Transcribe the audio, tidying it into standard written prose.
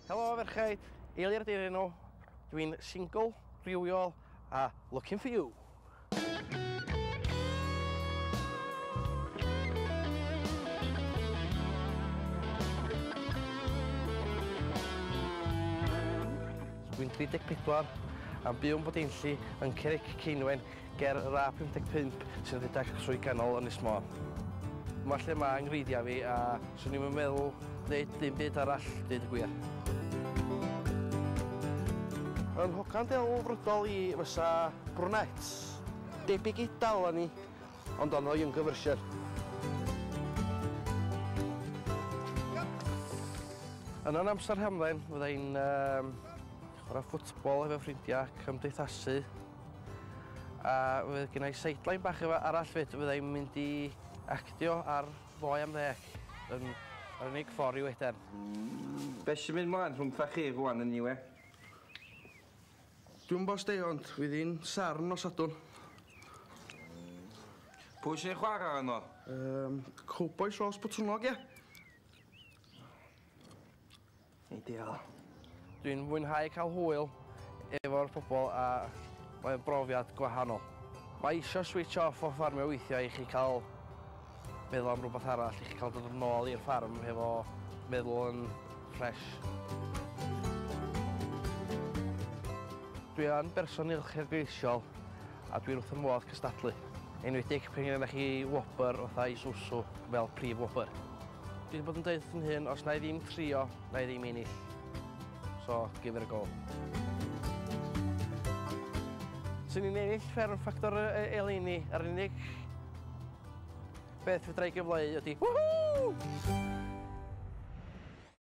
Helo ferchaid, Eilir di'r enw. Dwi'n single, rhywiol a looking for you. Dwi'n 34 a'n byw yn Bodhenlli yn Cerrigceinwen ger yr A55 sy'n rhedeg trwy ganol Ynys Môn. Dyma lle mae ngreiddiau fi a swn i'n meddwl wneud dim byd arall, dweud y gwir. Yn hogan delfrydol i fysa brwnet, debyg i dal ni, ond ond o Gyngor Ynys Môn. Yn o'n amser hamdden, fyddai'n chwarae ffwtbol efo ffrindiau, cymdeithasu. A fydd gennau sideline bach arall fyd, fyddai'n mynd i actio ar foi am ddeg. Yn yr unig ffordd i wedyn. Be sy'n mynd mlaen rhwng ffach chi rwan yn niwe? Dwi'n bos de, ond fydd hi'n sarn o sadwn. Pwy sy'n chwarae yno? Cowboy Sauce Botwnog, ie. Ideal. Dwi'n mwynhau cael hwyl efo'r pobl a mae'n brofiad gwahanol. Mae eisiau switch off o ffarmio weithiau i chi cael meddwl am rhywbeth arall, i chi cael dod yn ôl i'r ffarm efo meddwl yn ffres. Dwi yn berson uchelgeisiol a dwi'n wrth y modd cystadlu. Enwedig pan gennych chi wobr fatha i swsw fel prif wobr. Dwi wedi bod yn dweud yn hyn, os na i ddim trio, na i ddim ennill. So, give it a go. Sy'n ni'n ennill Fferm Ffactor eleni ar unig beth fedra i gyfleu ydy woohoo!